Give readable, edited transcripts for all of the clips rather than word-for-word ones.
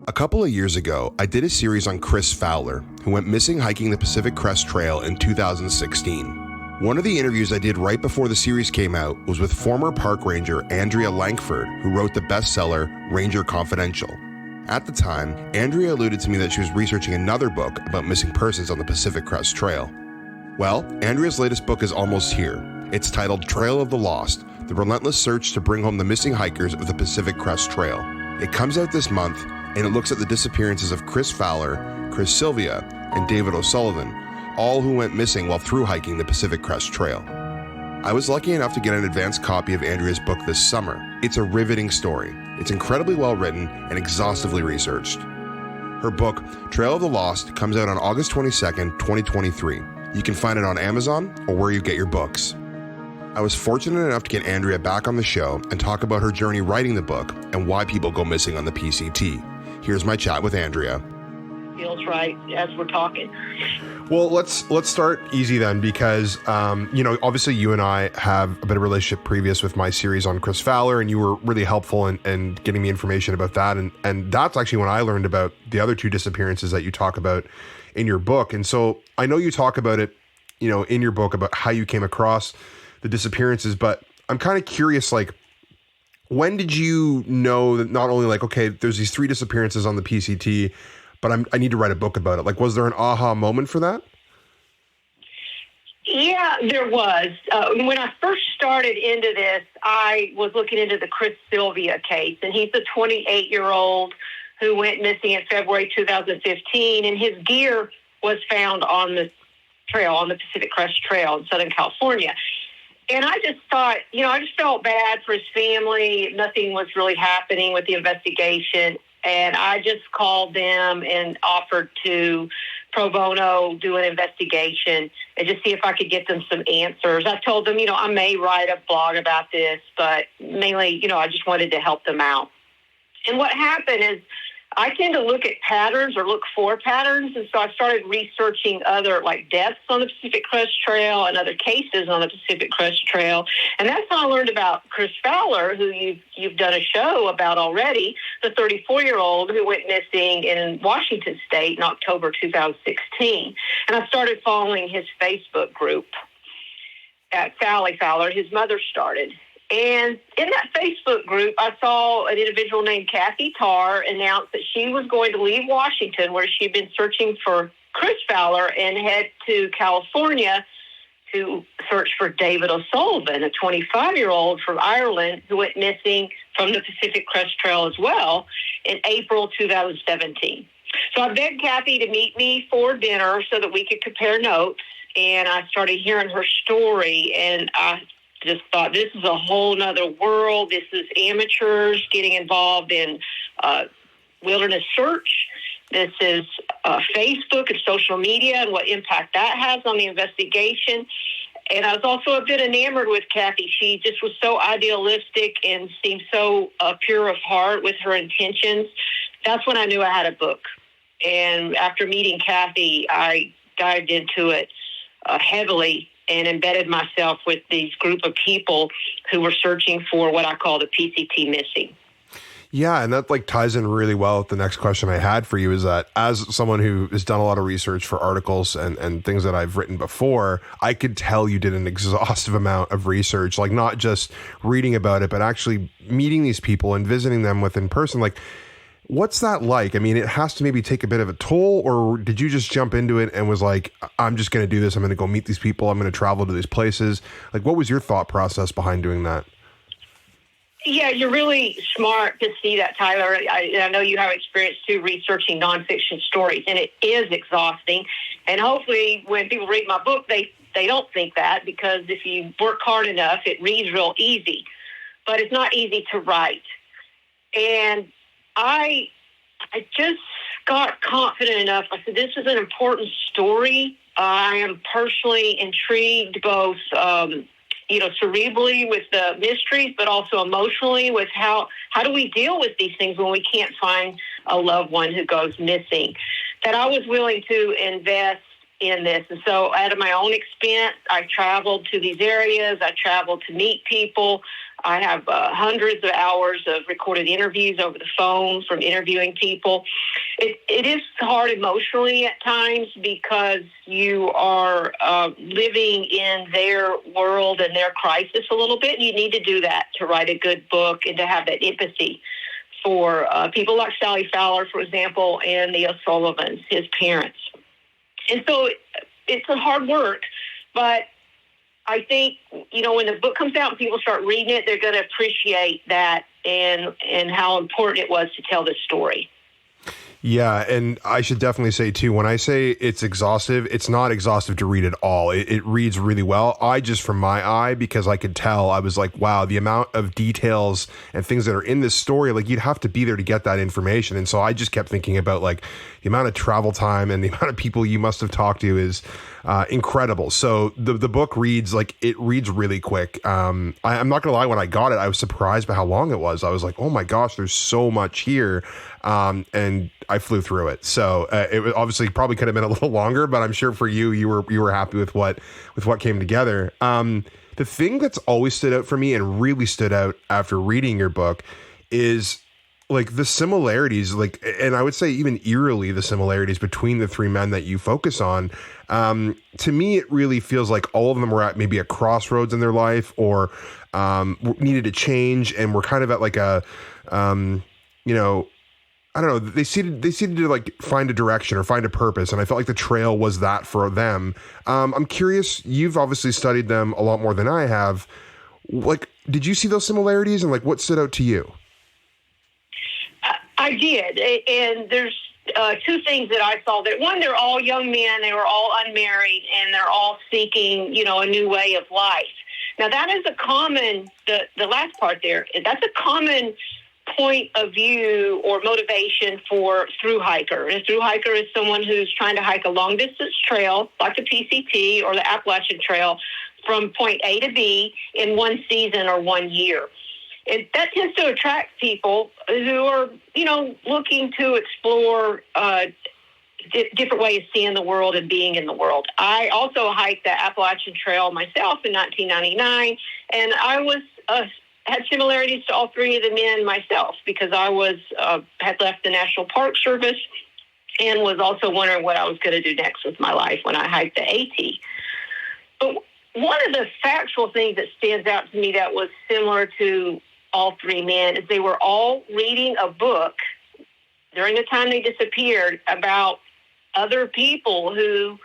A couple of years ago, I did a series on Kris Fowler, who went missing hiking the Pacific Crest Trail in 2016. One of the interviews I did right before the series came out was with former Park Ranger Andrea Lankford, who wrote the bestseller Ranger Confidential. At the time, Andrea alluded to me that she was researching another book about missing persons on the Pacific Crest Trail. Well, Andrea's latest book is almost here. It's titled Trail of the Lost, The Relentless Search to Bring Home the Missing Hikers of the Pacific Crest Trail. It comes out this month, and it looks at the disappearances of Kris Fowler, Sylvia, and David O'Sullivan, all who went missing while through hiking the Pacific Crest Trail. I was lucky enough to get an advance copy of Andrea's book this summer. It's a riveting story. It's incredibly well written and exhaustively researched. Her book, Trail of the Lost, comes out on August 22nd, 2023. You can find it on Amazon or where you get your books. I was fortunate enough to get Andrea back on the show and talk about her journey writing the book and why people go missing on the PCT. Here's my chat with Andrea. Feels right as we're talking. Well, let's start easy then, because obviously you and I have a bit of relationship previous with my series on Kris Fowler, and you were really helpful in getting me information about that, and that's actually when I learned about the other two disappearances that you talk about in your book. And so I know you talk about it, in your book about how you came across the disappearances, but I'm kind of curious, when did you know that not only okay, there's these three disappearances on the PCT, but I need to write a book about it? Was there an aha moment for that? Yeah, there was. When I first started into this, I was looking into the Sylvia case, and he's a 28-year-old who went missing in February 2015, and his gear was found on the trail, on the Pacific Crest Trail in Southern California. And I just thought, I just felt bad for his family. Nothing was really happening with the investigation. And I just called them and offered to pro bono do an investigation and just see if I could get them some answers. I told them, I may write a blog about this, but mainly, I just wanted to help them out. And what happened is I tend to look at patterns or look for patterns. And so I started researching other deaths on the Pacific Crest Trail and other cases on the Pacific Crest Trail. And that's how I learned about Kris Fowler, who you've done a show about already, the 34-year-old who went missing in Washington State in October 2016. And I started following his Facebook group at Sally Fowler, his mother started. And in that Facebook group, I saw an individual named Kathy Tarr announce that she was going to leave Washington, where she'd been searching for Kris Fowler, and head to California to search for David O'Sullivan, a 25-year-old from Ireland who went missing from the Pacific Crest Trail as well in April 2017. So I begged Kathy to meet me for dinner so that we could compare notes, and I started hearing her story, and I just thought, this is a whole nother world. This is amateurs getting involved in wilderness search. This is Facebook and social media and what impact that has on the investigation. And I was also a bit enamored with Kathy. She just was so idealistic and seemed so pure of heart with her intentions. That's when I knew I had a book. And after meeting Kathy, I dived into it heavily and embedded myself with these group of people who were searching for what I call the PCT missing. Yeah, and that ties in really well with the next question I had for you, is that as someone who has done a lot of research for articles and things that I've written before, I could tell you did an exhaustive amount of research, not just reading about it, but actually meeting these people and visiting them in person. What's that like? I mean, it has to maybe take a bit of a toll, or did you just jump into it and was I'm just going to do this. I'm going to go meet these people. I'm going to travel to these places. What was your thought process behind doing that? Yeah, you're really smart to see that, Tyler. I know you have experience too researching nonfiction stories, and it is exhausting. And hopefully when people read my book, they don't think that, because if you work hard enough, it reads real easy. But it's not easy to write. And I just got confident enough. I said, this is an important story. I am personally intrigued both cerebrally with the mysteries, but also emotionally with how do we deal with these things when we can't find a loved one who goes missing, that I was willing to invest in this. And so out of my own expense, I traveled to these areas. I traveled to meet people. I have hundreds of hours of recorded interviews over the phone from interviewing people. It is hard emotionally at times because you are living in their world and their crisis a little bit. You need to do that to write a good book and to have that empathy for people like Sally Fowler, for example, and the O'Sullivans, his parents. And so it's a hard work, but I think, when the book comes out and people start reading it, they're going to appreciate that and how important it was to tell this story. Yeah, and I should definitely say, too, when I say it's exhaustive, it's not exhaustive to read at all. It reads really well. From my eye, because I could tell, I was like, wow, the amount of details and things that are in this story, like you'd have to be there to get that information. And so I just kept thinking about like the amount of travel time and the amount of people you must have talked to is incredible. So the book reads really quick. I'm not going to lie, when I got it, I was surprised by how long it was. I was like, oh my gosh, there's so much here. And I flew through it. So it was obviously probably could have been a little longer, but I'm sure for you were happy with what came together. The thing that's always stood out for me and really stood out after reading your book is like the similarities, and I would say even eerily the similarities between the three men that you focus on. To me, it really feels like all of them were at maybe a crossroads in their life or needed to change, and were kind of at like a, I don't know. They seemed to like find a direction or find a purpose, and I felt like the trail was that for them. I'm curious. You've obviously studied them a lot more than I have. Like, did you see those similarities, and like what stood out to you? I did, and there's two things that I saw. That one, they're all young men. They were all unmarried, and they're all seeking, a new way of life. Now, that is a common. The last part there. That's a common point of view or motivation for thru hiker. And a thru hiker is someone who's trying to hike a long distance trail like the PCT or the Appalachian Trail from point A to B in one season or 1 year. And that tends to attract people who are, looking to explore different ways of seeing the world and being in the world. I also hiked the Appalachian Trail myself in 1999, and I had similarities to all three of the men myself because I had left the National Park Service and was also wondering what I was going to do next with my life when I hiked the AT. But one of the factual things that stands out to me that was similar to all three men is they were all reading a book during the time they disappeared about other people who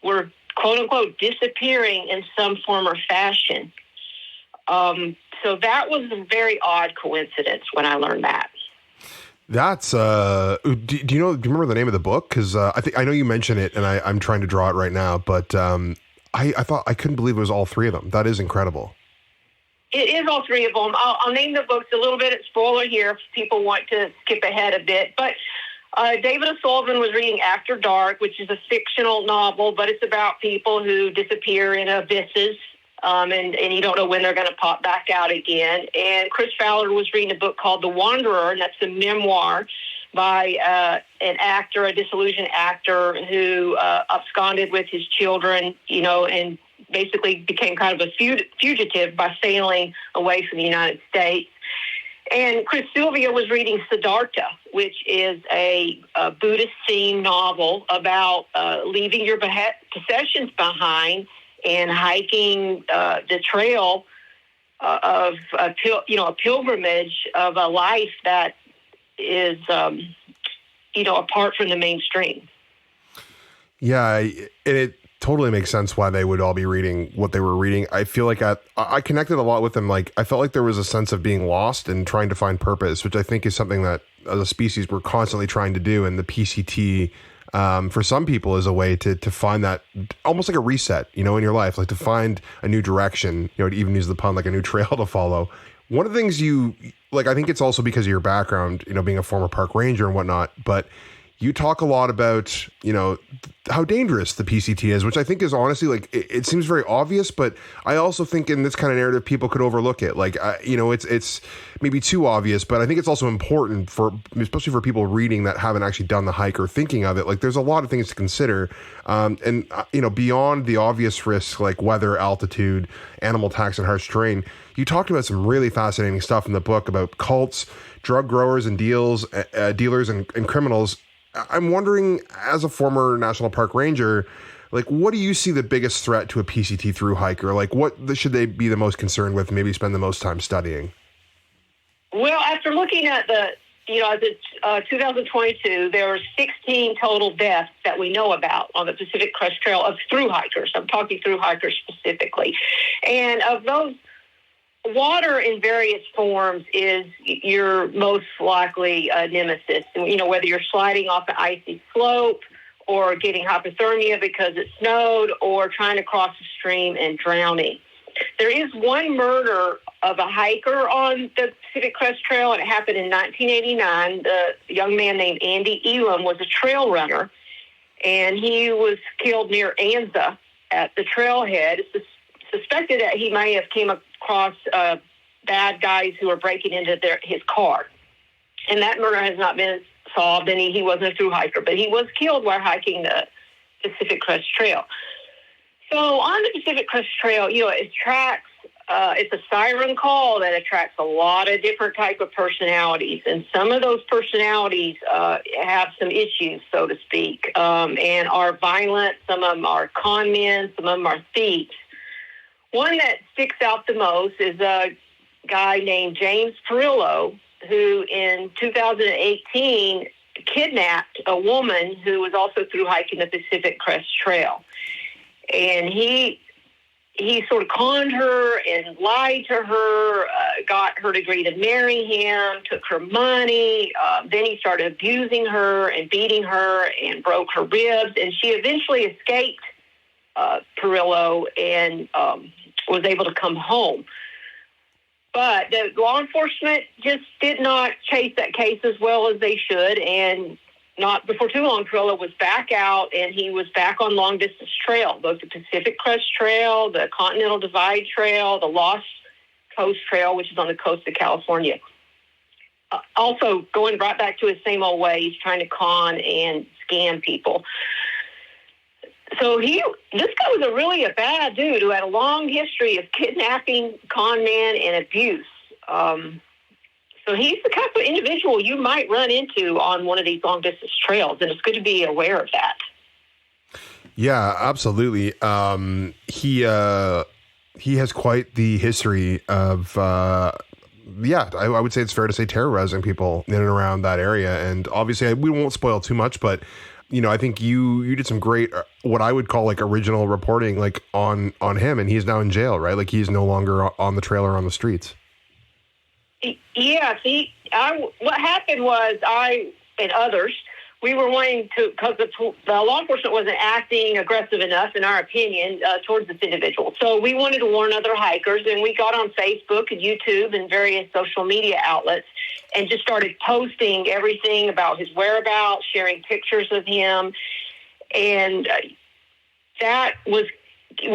were, quote unquote, disappearing in some form or fashion. So that was a very odd coincidence when I learned that. That's do you remember the name of the book? Because I know you mentioned it, and I'm trying to draw it right now, but I thought I couldn't believe it was all three of them. That is incredible. It is all three of them. I'll name the books a little bit. It's spoiler here if people want to skip ahead a bit. But David O'Sullivan was reading After Dark, which is a fictional novel, but it's about people who disappear in abysses, and you don't know when they're going to pop back out again. And Kris Fowler was reading a book called The Wanderer, and that's a memoir by an actor, a disillusioned actor who absconded with his children, and basically became kind of a fugitive by sailing away from the United States. And Sylvia was reading Siddhartha, which is a Buddhist-themed novel about leaving your possessions behind and hiking the trail of a pilgrimage of a life that is, apart from the mainstream. Yeah, and it totally makes sense why they would all be reading what they were reading. I feel like I connected a lot with them. Like, I felt like there was a sense of being lost and trying to find purpose, which I think is something that as a species we're constantly trying to do. And the PCT, for some people, is a way to find that, almost like a reset, in your life, like to find a new direction, to even use the pun, like a new trail to follow. One of the things I think it's also because of your background, being a former park ranger and whatnot, but you talk a lot about, how dangerous the PCT is, which I think is honestly, like, it seems very obvious, but I also think in this kind of narrative, people could overlook it. Like, it's maybe too obvious, but I think it's also important especially for people reading that haven't actually done the hike or thinking of it. Like, there's a lot of things to consider. Beyond the obvious risks like weather, altitude, animal attacks, and harsh terrain, you talked about some really fascinating stuff in the book about cults, drug growers and dealers and criminals. I'm wondering, as a former National Park Ranger, like, what do you see the biggest threat to a PCT through hiker? Like, what should they be the most concerned with, maybe spend the most time studying? Well, after looking at the 2022, there were 16 total deaths that we know about on the Pacific Crest Trail of through hikers. I'm talking through hikers specifically. And of those, water in various forms is your most likely nemesis. Whether you're sliding off an icy slope or getting hypothermia because it snowed or trying to cross a stream and drowning. There is one murder of a hiker on the Pacific Crest Trail, and it happened in 1989. The young man named Andy Elam was a trail runner, and he was killed near Anza at the trailhead. It's suspected that he may have came across bad guys who were breaking into his car. And that murder has not been solved, and he wasn't a through hiker, but he was killed while hiking the Pacific Crest Trail. So on the Pacific Crest Trail, it attracts, it's a siren call that attracts a lot of different type of personalities. And some of those personalities have some issues, so to speak, and are violent. Some of them are con men, some of them are thieves. One that sticks out the most is a guy named James Perillo, who in 2018 kidnapped a woman who was also through hiking the Pacific Crest Trail. And he sort of conned her and lied to her, got her to agree to marry him, took her money. Then he started abusing her and beating her and broke her ribs. And she eventually escaped Perillo and was able to come home. But the law enforcement just did not chase that case as well as they should. And not before too long, Perillo was back out, and he was back on long-distance trail, both the Pacific Crest Trail, the Continental Divide Trail, the Lost Coast Trail, which is on the coast of California. Also, going right back to his same old ways, trying to con and scam people. So this guy was really a bad dude who had a long history of kidnapping, con man, and abuse. So he's the kind of individual you might run into on one of these long-distance trails, and it's good to be aware of that. Yeah, absolutely. He has quite the history of, I would say it's fair to say terrorizing people in and around that area. And obviously, we won't spoil too much, but I think you did some great, what I would call like original reporting, like on him, and he's now in jail, right? Like he's no longer on the trail or on the streets. Yeah, what happened was I and others, we were wanting to, because the law enforcement wasn't acting aggressive enough, in our opinion, towards this individual. So we wanted to warn other hikers, and we got on Facebook and YouTube and various social media outlets and just started posting everything about his whereabouts, sharing pictures of him, and that would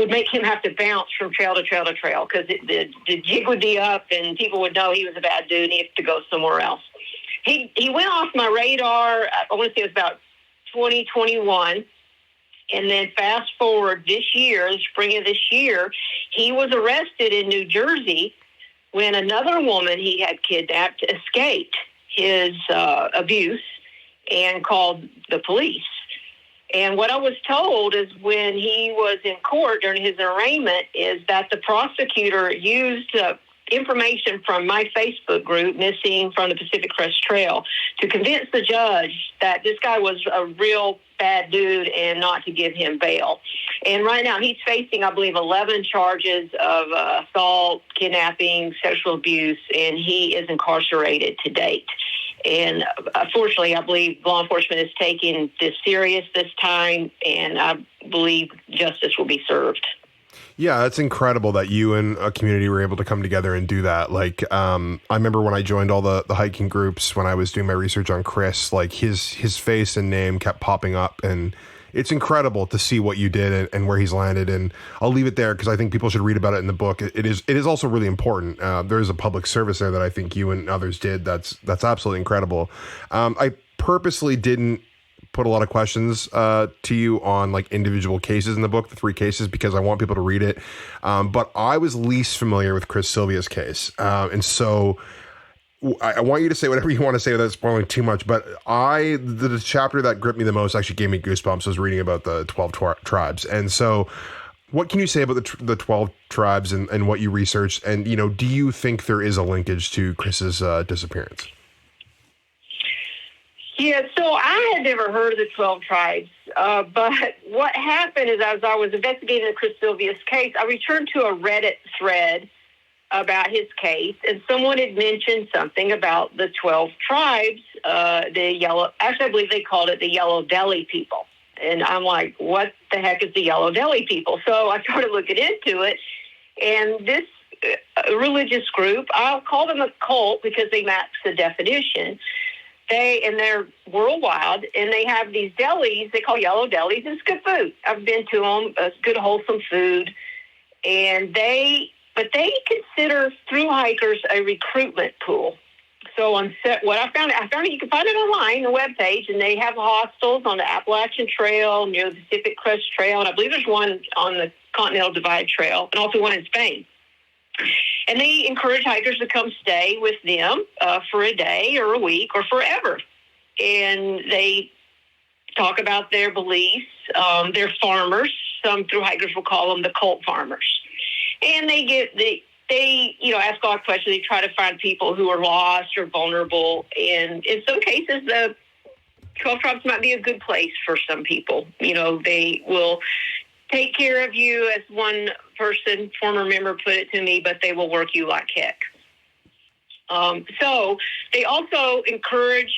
make him have to bounce from trail to trail to trail because the jig would be up and people would know he was a bad dude and he had to go somewhere else. He went off my radar, I want to say it was about 2021, and then fast forward this year, the spring of this year, he was arrested in New Jersey when another woman he had kidnapped escaped his abuse and called the police. And what I was told is when he was in court during his arraignment is that the prosecutor used information from my Facebook group, Missing from the Pacific Crest Trail, to convince the judge that this guy was a real bad dude and not to give him bail. And right now he's facing, I believe, 11 charges of assault, kidnapping, sexual abuse, and he is incarcerated to date. And fortunately, I believe law enforcement is taking this serious this time, and I believe justice will be served. Yeah, that's incredible that you and a community were able to come together and do that. Like, I remember when I joined all the hiking groups when I was doing my research on Kris, like his face and name kept popping up, and it's incredible to see what you did and where he's landed. And I'll leave it there because I think people should read about it in the book. It is also really important. There is a public service there that I think you and others did. That's absolutely incredible. I purposely didn't put a lot of questions to you on like individual cases in the book, the 3 cases, because I want people to read it. But I was least familiar with Sylvia's case. And so I want you to say whatever you want to say without spoiling too much. But the chapter that gripped me the most actually gave me goosebumps was reading about the 12 tribes. And so what can you say about the 12 tribes and what you researched? And, do you think there is a linkage to Kris's disappearance? Yeah, so I had never heard of the 12 tribes, but what happened is as I was investigating the Kris Sylvia's case, I returned to a Reddit thread about his case, and someone had mentioned something about the 12 tribes, I believe they called it the Yellow Belly people. And I'm like, what the heck is the Yellow Belly people? So I started looking into it, and this religious group, I'll call them a cult because they match the definition. They're worldwide, and they have these delis they call yellow delis. It's good food. I've been to them. It's good, wholesome food. And they consider thru hikers a recruitment pool. So what I found you can find it online, the webpage, and they have hostels on the Appalachian Trail near the Pacific Crest Trail, and I believe there's one on the Continental Divide Trail, and also one in Spain. And they encourage hikers to come stay with them for a day or a week or forever. And they talk about their beliefs. They're farmers. Some thru hikers will call them the cult farmers. And they ask a lot of questions. They try to find people who are lost or vulnerable. And in some cases, the 12 tribes might be a good place for some people. They will take care of you, as one former member put it to me, but they will work you like heck. So they also encourage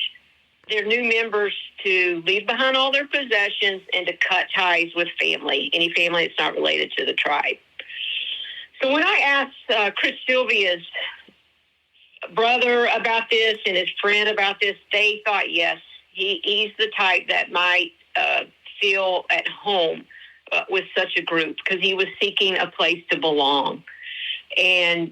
their new members to leave behind all their possessions and to cut ties with family, any family that's not related to the tribe. So when I asked Kris Sylvia's brother about this and his friend about this, they thought, yes, he's the type that might feel at home with such a group because he was seeking a place to belong. And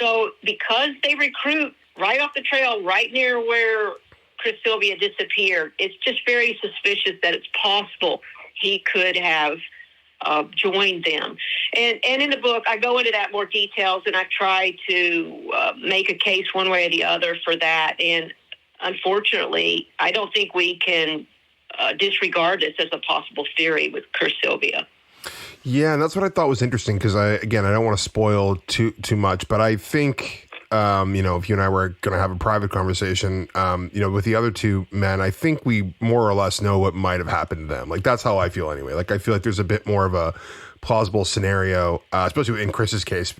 so because they recruit right off the trail, right near where Kris Sylvia disappeared, it's just very suspicious that it's possible he could have joined them. And in the book, I go into that more details, and I try to make a case one way or the other for that. And unfortunately, I don't think we can disregard this as a possible theory with Kris Sylvia. Yeah, and that's what I thought was interesting because I don't want to spoil too much, but I think if you and I were going to have a private conversation, with the other 2 men, I think we more or less know what might have happened to them. Like that's how I feel anyway. Like I feel like there's a bit more of a plausible scenario, especially in Kris's case.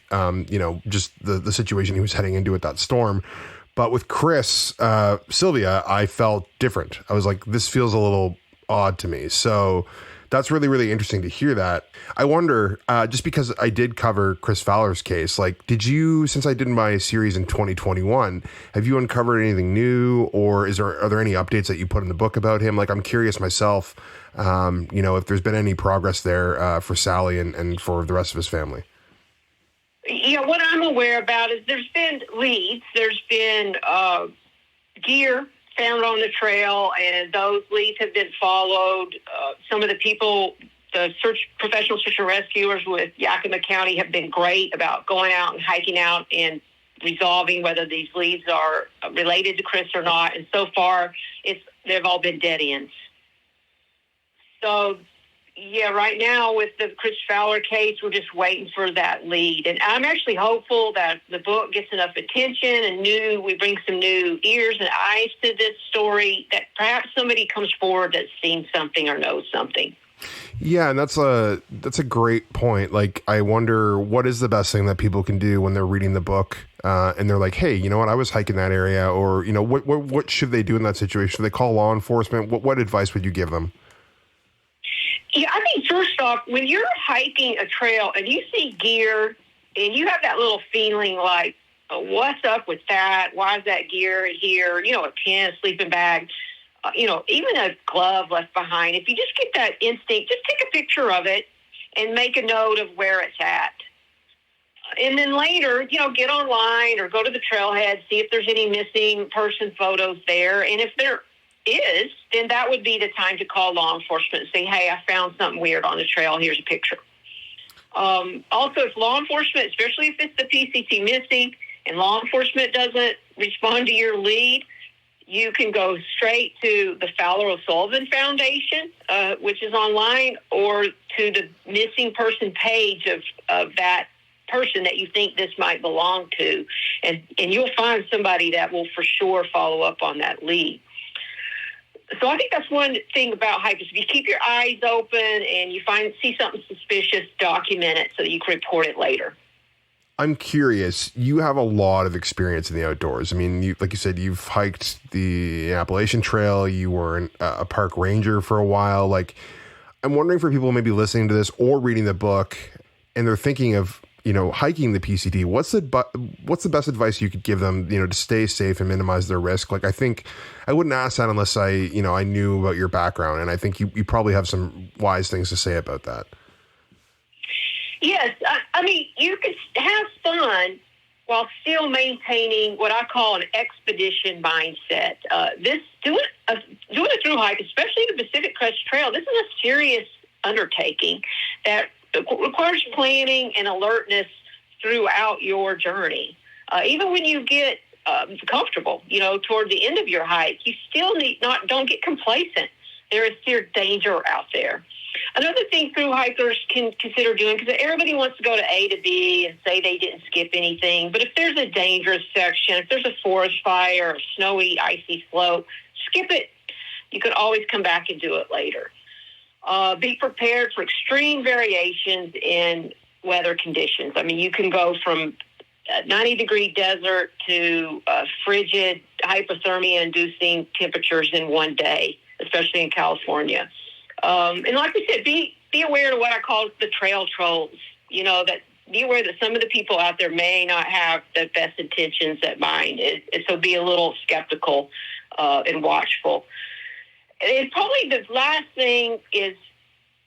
Just the situation he was heading into with that storm. But with Kris Sylvia, I felt different. I was like, this feels a little odd to me. So that's really, really interesting to hear that. I wonder, just because I did cover Kris Fowler's case, like, since I did my series in 2021, have you uncovered anything new, or are there any updates that you put in the book about him? Like, I'm curious myself, if there's been any progress there for Sally and for the rest of his family. Yeah, what I'm aware about is there's been leads, there's been gear found on the trail, and those leads have been followed. Some of the people, the professional search and rescuers with Yakima County have been great about going out and hiking out and resolving whether these leads are related to Kris or not. And so far, they've all been dead ends. So, yeah, right now with the Kris Fowler case, we're just waiting for that lead. And I'm actually hopeful that the book gets enough attention and we bring some new ears and eyes to this story, that perhaps somebody comes forward that's seen something or knows something. Yeah, and that's a great point. Like, I wonder what is the best thing that people can do when they're reading the book and they're like, hey, you know what, I was hiking that area, or, what should they do in that situation? Should they call law enforcement? What advice would you give them? Yeah, I think first off, when you're hiking a trail and you see gear and you have that little feeling like, what's up with that? Why is that gear here? A tent, a sleeping bag, even a glove left behind. If you just get that instinct, just take a picture of it and make a note of where it's at. And then later, get online or go to the trailhead, see if there's any missing person photos there. And if there is, then that would be the time to call law enforcement and say, hey, I found something weird on the trail. Here's a picture. Also, if law enforcement, especially if it's the PCT missing and law enforcement doesn't respond to your lead, you can go straight to the Fowler O'Sullivan Foundation, which is online, or to the missing person page of that person that you think this might belong to. And you'll find somebody that will for sure follow up on that lead. So I think that's one thing about hikers. If you keep your eyes open and you see something suspicious, document it so that you can report it later. I'm curious, you have a lot of experience in the outdoors. I mean, like you said, you've hiked the Appalachian Trail. You were a park ranger for a while. Like, I'm wondering for people maybe listening to this or reading the book and they're thinking of, hiking the PCT, what's the best advice you could give them, to stay safe and minimize their risk? Like, I think I wouldn't ask that unless I knew about your background. And I think you probably have some wise things to say about that. Yes. I mean, you can have fun while still maintaining what I call an expedition mindset. Doing a thru hike, especially the Pacific Crest Trail, this is a serious undertaking that requires planning and alertness throughout your journey. Even when you get comfortable, toward the end of your hike, you still don't get complacent. There is still danger out there. Another thing thru hikers can consider doing, because everybody wants to go to A to B and say they didn't skip anything, but if there's a dangerous section, if there's a forest fire, a snowy, icy slope, skip it. You could always come back and do it later. Be prepared for extreme variations in weather conditions. I mean, you can go from 90-degree desert to frigid hypothermia-inducing temperatures in one day, especially in California. And like we said, be aware of what I call the trail trolls. That be aware that some of the people out there may not have the best intentions at mind. So be a little skeptical and watchful. And probably the last thing is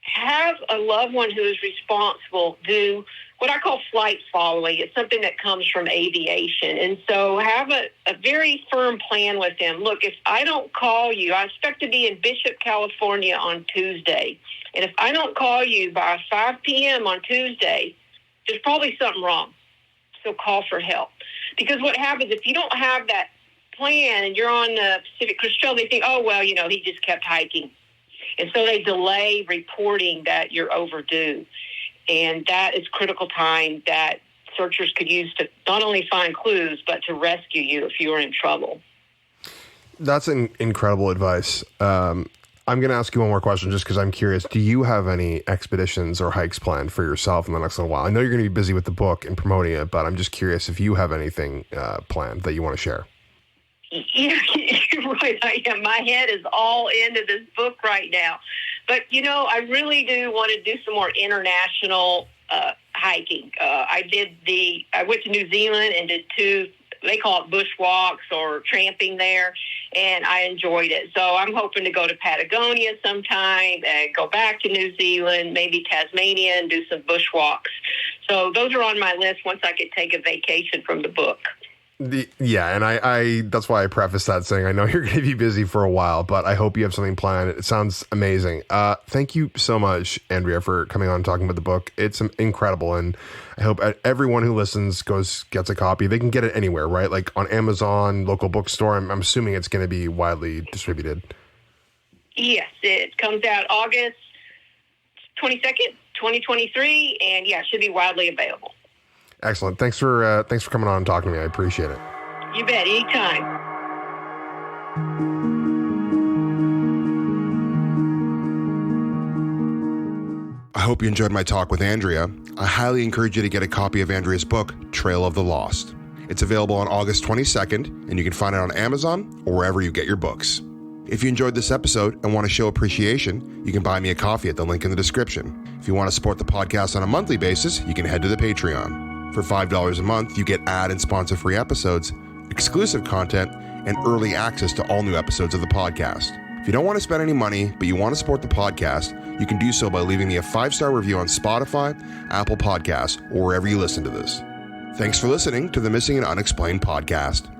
have a loved one who is responsible do what I call flight following. It's something that comes from aviation. And so have a very firm plan with them. Look, if I don't call you, I expect to be in Bishop, California on Tuesday. And if I don't call you by 5 p.m. on Tuesday, there's probably something wrong. So call for help. Because what happens if you don't have that plan and you're on the Pacific Crest Trail, they think, oh, well, he just kept hiking. And so they delay reporting that you're overdue. And that is critical time that searchers could use to not only find clues, but to rescue you if you are in trouble. That's incredible advice. I'm going to ask you one more question just because I'm curious. Do you have any expeditions or hikes planned for yourself in the next little while? I know you're going to be busy with the book and promoting it, but I'm just curious if you have anything planned that you want to share. Yeah, you're right. I am. My head is all into this book right now. But, I really do want to do some more international hiking. I went to New Zealand and did 2, they call it bushwalks or tramping there, and I enjoyed it. So I'm hoping to go to Patagonia sometime and go back to New Zealand, maybe Tasmania, and do some bushwalks. So those are on my list once I could take a vacation from the book. And I that's why I prefaced that saying I know you're going to be busy for a while, but I hope you have something planned. It sounds amazing. Thank you so much, Andrea, for coming on and talking about the book. It's incredible, and I hope everyone who listens gets a copy. They can get it anywhere, right? Like on Amazon, local bookstore. I'm assuming it's going to be widely distributed. Yes, it comes out August 22nd, 2023, and it should be widely available. Excellent. Thanks for coming on and talking to me. I appreciate it. You bet. Anytime. I hope you enjoyed my talk with Andrea. I highly encourage you to get a copy of Andrea's book, Trail of the Lost. It's available on August 22nd, and you can find it on Amazon or wherever you get your books. If you enjoyed this episode and want to show appreciation, you can buy me a coffee at the link in the description. If you want to support the podcast on a monthly basis, you can head to the Patreon. For $5 a month, you get ad and sponsor-free episodes, exclusive content, and early access to all new episodes of the podcast. If you don't want to spend any money, but you want to support the podcast, you can do so by leaving me a 5-star review on Spotify, Apple Podcasts, or wherever you listen to this. Thanks for listening to the Missing and Unexplained podcast.